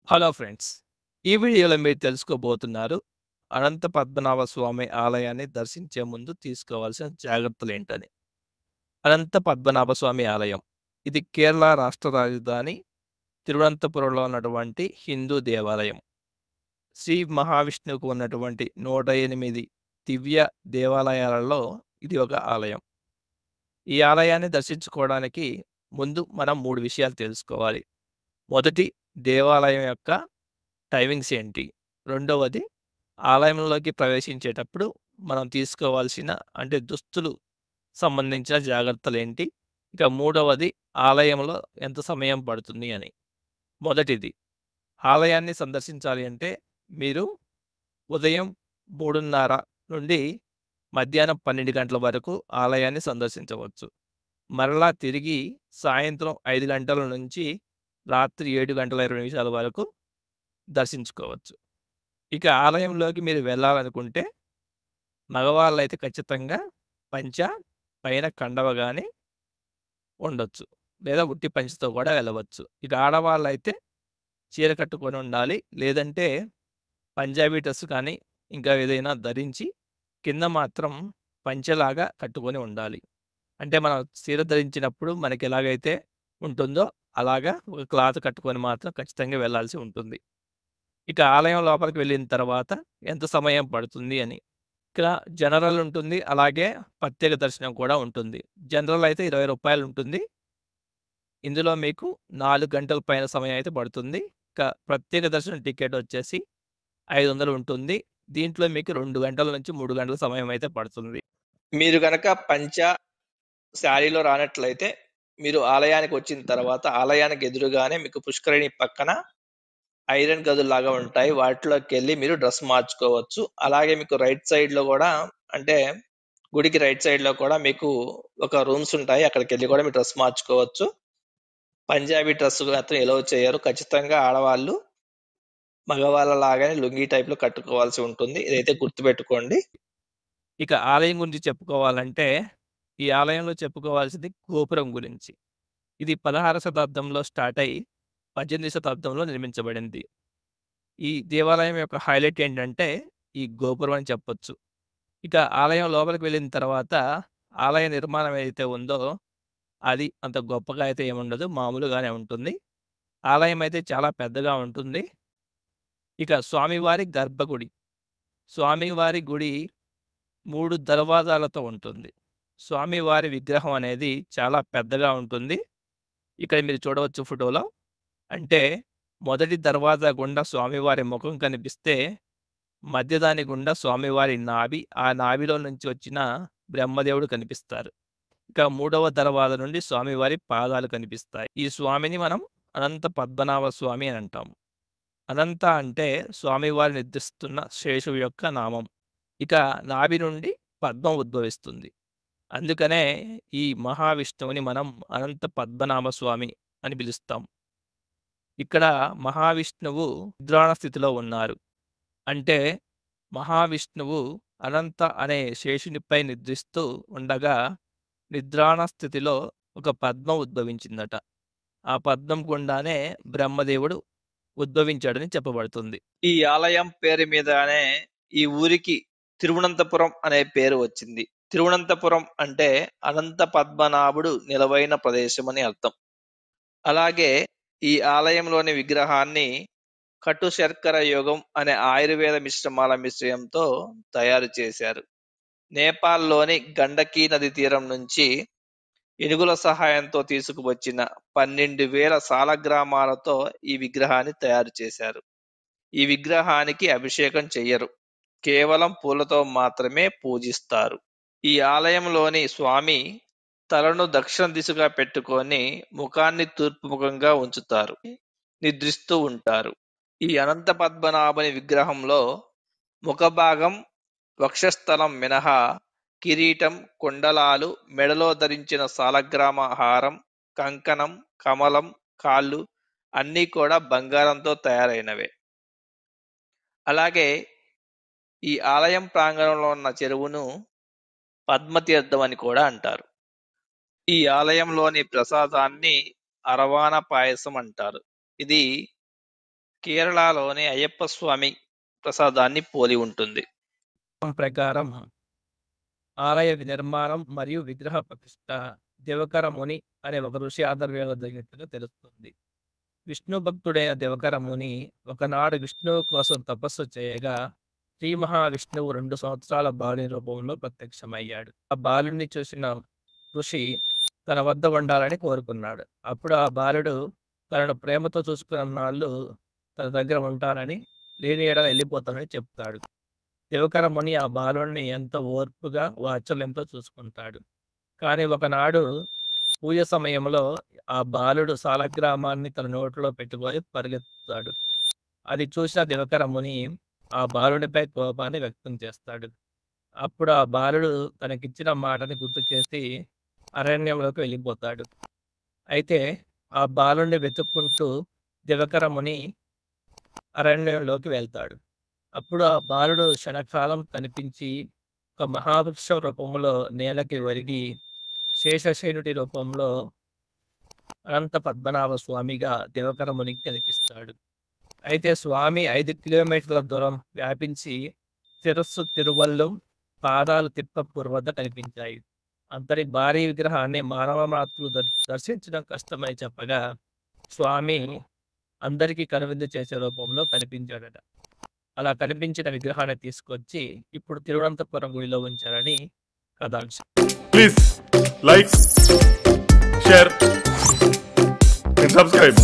Hello friends. ఈ వీడియోలో మీరు తెలుసుకోబోతున్నారు అనంత పద్మనాభ స్వామి ఆలయాన్ని దర్శించే ముందు తీసుకోవాల్సిన జాగ్రత్తలేంటని. అనంత పద్మనాభ స్వామి ఆలయం. ఇది కేరళ రాష్ట్ర రాజధాని తిరువనంతపురంలో ఉన్నటువంటి హిందూ దేవాలయం. శ్రీ మహావిష్ణువుకు ఉన్నటువంటి 108 దివ్య దేవాలయాలలో ఇది ఒక ఆలయం. ఈ ఆలయాన్ని దర్శించుకోవడానికి ముందు మనం 3 విషయాలు తెలుసుకోవాలి. మొదటి, దేవాలయం యొక్క టైమింగ్స్ ఏంటి? రెండవది, ఆలయంలోకి ప్రవేశించేటప్పుడు మనం తీసుకోవాల్సిన దుస్తులు సంబంధించిన జాగ్రత్తలేంటి? ఇక మూడవది, ఆలయంలో ఎంత సమయం పడుతుంది అని. మొదటిది, ఆలయాన్ని సందర్శించాలి అంటే మీరు ఉదయం 3:30 నుండి మధ్యాహ్నం 12 గంటల వరకు ఆలయాన్ని సందర్శించవచ్చు. మరలా తిరిగి సాయంత్రం 5 గంటల నుంచి రాత్రి 7:20 వరకు దర్శించుకోవచ్చు. ఇక ఆలయంలోకి మీరు వెళ్ళాలనుకుంటే, మగవాళ్ళైతే ఖచ్చితంగా పంచ, పైన కండవ గాని ఉండొచ్చు. లేదా ఉట్టి పంచెతో కూడా వెళ్ళవచ్చు. ఇక ఆడవాళ్ళైతే చీర కట్టుకొని ఉండాలి. లేదంటే పంజాబీ డ్రెస్ కానీ, ఇంకా ఏదైనా ధరించి కింద మాత్రం పంచెలాగా కట్టుకొని ఉండాలి. అంటే మనం చీర ధరించినప్పుడు మనకెలాగైతే ఉంటుందో, అలాగా ఒక క్లాత్ కట్టుకొని మాత్రం ఖచ్చితంగా వెళ్ళాల్సి ఉంటుంది. ఇక ఆలయం లోపలికి వెళ్ళిన తర్వాత ఎంత సమయం పడుతుంది అని. ఇక్కడ జనరల్ ఉంటుంది. అలాగే ప్రత్యేక దర్శనం కూడా ఉంటుంది. జనరల్ అయితే రూ. 20 ఉంటుంది. ఇందులో మీకు 4 గంటల పైన సమయం అయితే పడుతుంది. ఇక ప్రత్యేక దర్శనం టికెట్ వచ్చేసి 500 ఉంటుంది. దీంట్లో మీకు 2 గంటల నుంచి 3 గంటల సమయం అయితే పడుతుంది. మీరు గనక శారీలో రానట్లయితే మీరు ఆలయానికి వచ్చిన తర్వాత ఆలయానికి ఎదురుగానే మీకు పుష్కరిణి పక్కన ఐరన్ గదుల్లాగా ఉంటాయి. వాటిలోకెళ్ళి మీరు డ్రెస్ మార్చుకోవచ్చు. అలాగే మీకు రైట్ సైడ్‌లో గూడా అంటే గుడికి రైట్ సైడ్‌లో కూడా మీకు ఒక రూమ్స్ ఉంటాయి. అక్కడికెళ్ళి కూడా మీరు డ్రెస్ మార్చుకోవచ్చు. పంజాబీ డ్రెస్ మాత్రం ఎలౌ చేయరు. ఖచ్చితంగా ఆడవాళ్ళు మగవాళ్ళలాగానే లుంగీ టైప్‌లో కట్టుకోవాల్సి ఉంటుంది. ఇదైతే గుర్తుపెట్టుకోండి. ఇక ఆలయం గురించి చెప్పుకోవాలంటే, ఈ ఆలయంలో చెప్పుకోవాల్సింది గోపురం గురించి. ఇది 16వ శతాబ్దంలో స్టార్ట్ అయ్యి 18వ శతాబ్దంలో నిర్మించబడింది. ఈ దేవాలయం యొక్క హైలైట్ ఏంటంటే, ఈ గోపురం అని చెప్పొచ్చు. ఇక ఆలయం లోపలికి వెళ్ళిన తర్వాత, ఆలయ నిర్మాణం ఏదైతే ఉందో, అది అంత గొప్పగా అయితే ఏముండదు. మామూలుగానే ఉంటుంది. ఆలయం అయితే చాలా పెద్దగా ఉంటుంది. ఇక స్వామివారి గర్భగుడి. స్వామివారి గుడి 3 దర్వాజాలతో ఉంటుంది. స్వామివారి విగ్రహం అనేది చాలా పెద్దగా ఉంటుంది. ఇక్కడ మీరు చూడవచ్చు ఫోటోలో. అంటే మొదటి దర్వాజా గుండా స్వామివారి ముఖం కనిపిస్తే, మధ్యదాని గుండా స్వామివారి నాభి, ఆ నాభిలో నుంచి వచ్చిన బ్రహ్మదేవుడు కనిపిస్తారు. ఇక మూడవ దర్వాజా నుండి స్వామివారి పాదాలు కనిపిస్తాయి. ఈ స్వామిని మనం అనంత పద్మనాభ స్వామి అని అంటాం. అనంత అంటే స్వామివారు నిద్రిస్తున్న శేషువు యొక్క నామం. ఇక నాభి నుండి పద్మం ఉద్భవిస్తుంది. అందుకనే ఈ మహావిష్ణువుని మనం అనంత పద్మనాభ స్వామి అని పిలుస్తాం. ఇక్కడ మహావిష్ణువు నిద్రాణ స్థితిలో ఉన్నారు. అంటే మహావిష్ణువు అనంత అనే శేషునిపై నిద్రిస్తూ ఉండగా, నిద్రాణ స్థితిలో ఒక పద్మం ఉద్భవించిందట. ఆ పద్మం గుండానే బ్రహ్మదేవుడు ఉద్భవించాడని చెప్పబడుతుంది. ఈ ఆలయం పేరు మీదనే ఈ ఊరికి తిరువనంతపురం అనే పేరు వచ్చింది. తిరువనంతపురం అంటే అనంత పద్మనాభుడు నిలవైన ప్రదేశం అని అర్థం. అలాగే ఈ ఆలయంలోని విగ్రహాన్ని కటు శర్కర యోగం అనే ఆయుర్వేద మిశ్రమాల మిశ్రయంతో తయారు చేశారు. నేపాల్‌లోని గండకీ నది తీరం నుంచి ఏనుగుల సహాయంతో తీసుకువచ్చిన 12,000 సాలగ్రామాలతో ఈ విగ్రహాన్ని తయారు చేశారు. ఈ విగ్రహానికి అభిషేకం చెయ్యరు. కేవలం పూలతో మాత్రమే పూజిస్తారు. ఈ ఆలయంలోని స్వామి తలను దక్షిణ దిశగా పెట్టుకొని ముఖాన్ని తూర్పు ముఖంగా ఉంచుతారు. నిద్రిస్తూ ఉంటారు. ఈ అనంత పద్మనాభుని విగ్రహంలో ముఖభాగం, వక్షస్థలం మినహా కిరీటం, కుండలాలు, మెడలో ధరించిన సాలగ్రామ హారం, కంకణం, కమలం, కాళ్ళు అన్నీ కూడా బంగారంతో తయారైనవే. అలాగే ఈ ఆలయం ప్రాంగణంలో ఉన్న చెరువును పద్మతీర్థం అని కూడా అంటారు. ఈ ఆలయంలోని ప్రసాదాన్ని అరవాన పాయసం అంటారు. ఇది కేరళలోని అయ్యప్ప స్వామి ప్రసాదాన్ని పోలి ఉంటుంది. ప్రకారం ఆలయ నిర్మాణం మరియు విగ్రహ ప్రతిష్ట దివకర ముని అనే ఒక ఋషి ఆధ్వర్యంలో జరిగినట్టుగా తెలుస్తుంది. విష్ణు భక్తుడైన దివకర ముని ఒకనాడు విష్ణువు కోసం తపస్సు చేయగా శ్రీ మహావిష్ణువు 2 సంవత్సరాల బాలుని రూపంలో ప్రత్యక్షమయ్యాడు. ఆ బాలుని చూసిన ఋషి తన వద్ద ఉండాలని కోరుకున్నాడు. అప్పుడు ఆ బాలుడు తనను ప్రేమతో చూసుకున్న నాళ్ళు తన దగ్గర ఉంటానని, లేని ఎడల వెళ్ళిపోతానని చెప్తాడు. దివకర ముని ఆ బాలుడిని ఎంతో ఓర్పుగా వాత్సల్యంతో చూసుకుంటాడు. కానీ ఒకనాడు పూజ సమయంలో ఆ బాలుడు సాలగ్రామాన్ని తన నోట్లో పెట్టుకొని పరిగెత్తుతాడు. అది చూసిన దివకర ముని ఆ బాలుడిపై కోపాన్ని వ్యక్తం చేస్తాడు. అప్పుడు ఆ బాలుడు తనకిచ్చిన మాటని గుర్తు చేసి అరణ్యంలోకి వెళ్ళిపోతాడు. అయితే ఆ బాలుడిని వెతుక్కుంటూ దివకర ముని అరణ్యంలోకి వెళ్తాడు. అప్పుడు ఆ బాలుడు క్షణకాలం కనిపించి ఒక మహావృక్ష రూపంలో నేలకి ఒరిగి శేషశయనుడి రూపంలో అనంత పద్మనాభ స్వామిగా దివకర మునికి కనిపిస్తాడు. అయితే స్వామి 5 కిలోమీటర్ల దూరం వ్యాపించి శిరస్సు తిరువల్లు, పాదాలు తిప్పపూర్ వద్ద కనిపించాయి. అంతటి భారీ విగ్రహాన్ని మానవ మాతృలు దర్శించడం కష్టమని చెప్పగా స్వామి అందరికీ కనువిందు చేసే రూపంలో కనిపించాడట. అలా కనిపించిన విగ్రహాన్ని తీసుకొచ్చి ఇప్పుడు తిరువనంతపురం గుడిలో ఉంచారని కథాంశం. Please like, share and subscribe.